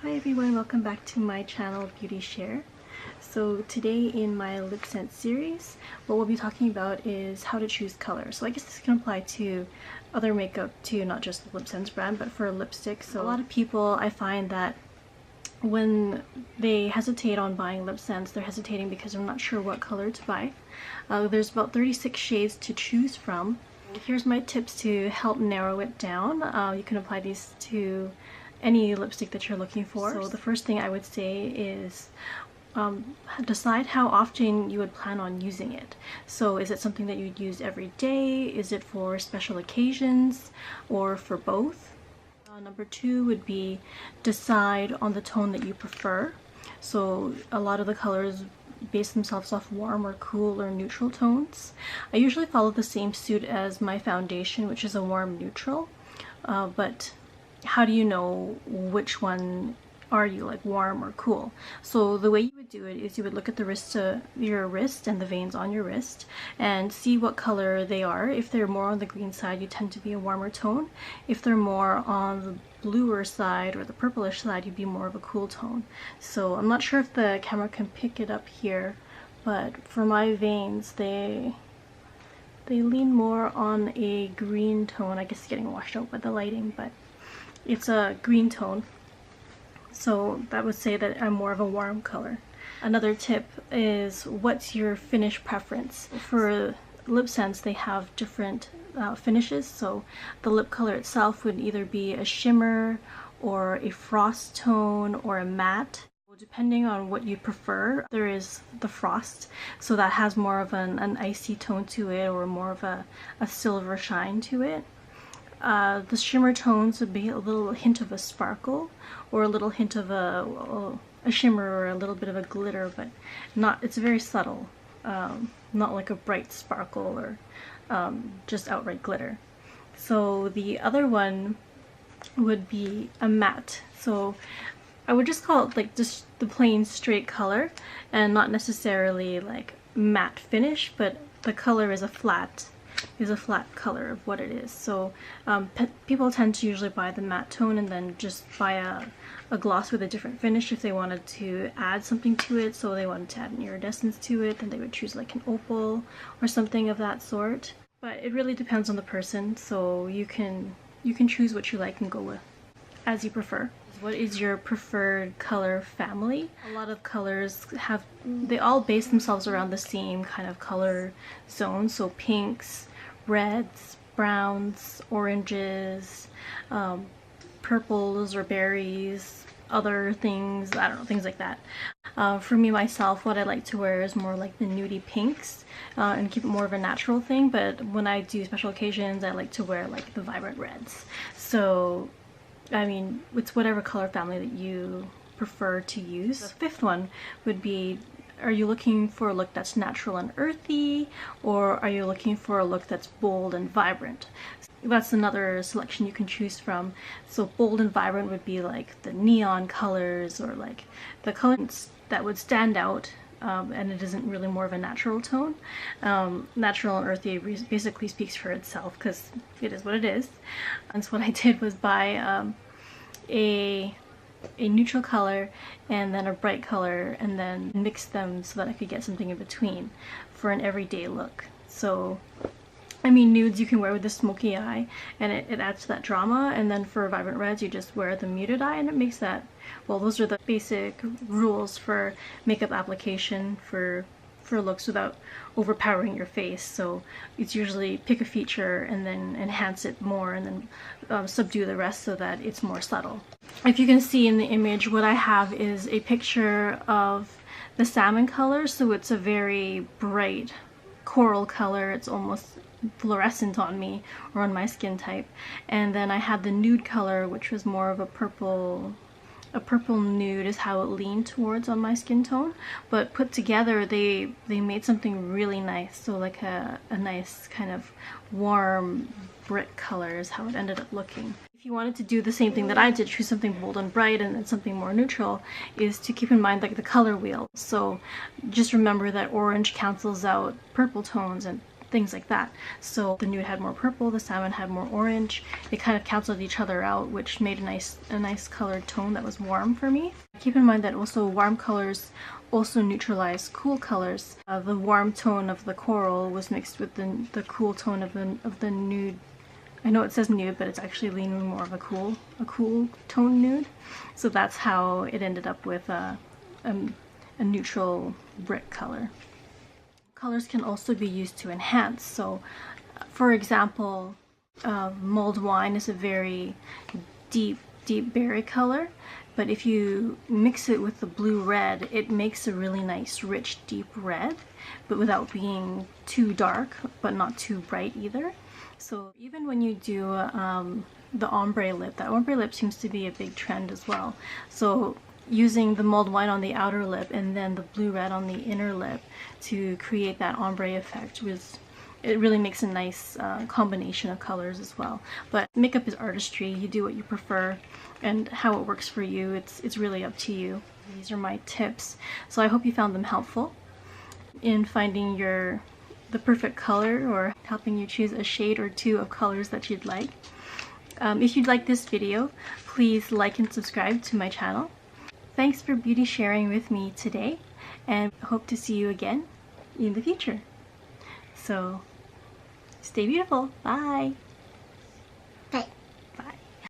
Hi everyone, welcome back to my channel Beauty Share. So today in my LipSense series, what we'll be talking about is how to choose colors. So I guess this can apply to other makeup too, not just the LipSense brand, but for lipstick. So a lot of people, I find that when they hesitate on buying LipSense, they're hesitating because they're not sure what color to buy. There's about 36 shades to choose from. Here's my tips to help narrow it down. You can apply these to any lipstick that you're looking for. So the first thing I would say is decide how often you would plan on using it. So is it something that you'd use every day? Is it for special occasions or for both? Number two would be decide on the tone that you prefer. So a lot of the colors base themselves off warm or cool or neutral tones. I usually follow the same suit as my foundation, which is a warm neutral, but how do you know which one are you, like warm or cool? So the way you would do it is you would look at your wrist and the veins on your wrist and see what color they are. If they're more on the green side, you tend to be a warmer tone. If they're more on the bluer side or the purplish side, you'd be more of a cool tone. So I'm not sure if the camera can pick it up here, but for my veins, they lean more on a green tone. I guess it's getting washed out by the lighting, but it's a green tone. So that would say that I'm more of a warm color. Another tip is, what's your finish preference? For LipSense, they have different finishes. So the lip color itself would either be a shimmer or a frost tone or a matte. Depending on what you prefer, there is the frost. So that has more of an icy tone to it, or more of a silver shine to it. The shimmer tones would be a little hint of a sparkle, or a little hint of a shimmer, or a little bit of a glitter, but it's very subtle, not like a bright sparkle or just outright glitter. So the other one would be a matte. So I would just call it like just the plain straight color, and not necessarily like matte finish, but the color is a flat color of what it is. So people tend to usually buy the matte tone and then just buy a gloss with a different finish if they wanted to add something to it. So they wanted to add an iridescence to it, then they would choose like an opal or something of that sort. But it really depends on the person, so you can choose what you like and go with as you prefer. What is your preferred color family? A lot of colors they all base themselves around the same kind of color zone. So pinks, reds, browns, oranges, purples or berries, other things, I don't know, things like that. For me, myself, what I like to wear is more like the nudie pinks and keep it more of a natural thing. But when I do special occasions, I like to wear like the vibrant reds. So I mean, it's whatever color family that you prefer to use. The fifth one would be, are you looking for a look that's natural and earthy, or are you looking for a look that's bold and vibrant? That's another selection you can choose from. So bold and vibrant would be like the neon colors, or like the colors that would stand out, and it isn't really more of a natural tone. Natural and earthy basically speaks for itself because it is what it is. And so what I did was buy a neutral color and then a bright color, and then mix them so that I could get something in between for an everyday look. So I mean, nudes you can wear with the smoky eye, and it adds to that drama, and then for vibrant reds you just wear the muted eye, and it makes that, well, those are the basic rules for makeup application for looks without overpowering your face. So it's usually pick a feature and then enhance it more, and then subdue the rest so that it's more subtle. If you can see in the image, what I have is a picture of the salmon color. So it's a very bright coral color. It's almost fluorescent on me, or on my skin type. And then I had the nude color, which was more of a purple nude is how it leaned towards on my skin tone. But put together, they made something really nice. So like a nice kind of warm brick color is how it ended up looking. If you wanted to do the same thing that I did, choose something bold and bright and then something more neutral, is to keep in mind like the color wheel. So just remember that orange cancels out purple tones, and things like that. So the nude had more purple, the salmon had more orange. They kind of canceled each other out, which made a nice colored tone that was warm for me. Keep in mind that also warm colors also neutralize cool colors. The warm tone of the coral was mixed with the cool tone of the nude. I know it says nude, but it's actually leaning more of a cool tone nude. So that's how it ended up with a neutral brick color. Colors can also be used to enhance. So, for example, mulled wine is a very deep berry color, but if you mix it with the blue-red, it makes a really nice, rich, deep red, but without being too dark, but not too bright either. So even when you do the ombre lip, that ombre lip seems to be a big trend as well. So using the mulled wine on the outer lip and then the blue-red on the inner lip to create that ombre effect it really makes a nice combination of colors as well. But makeup is artistry. You do what you prefer, and how it works for you, it's really up to you. These are my tips. So I hope you found them helpful in finding the perfect color, or helping you choose a shade or two of colors that you'd like. If you'd like this video, please like and subscribe to my channel. Thanks for beauty sharing with me today, and hope to see you again in the future. So stay beautiful. Bye!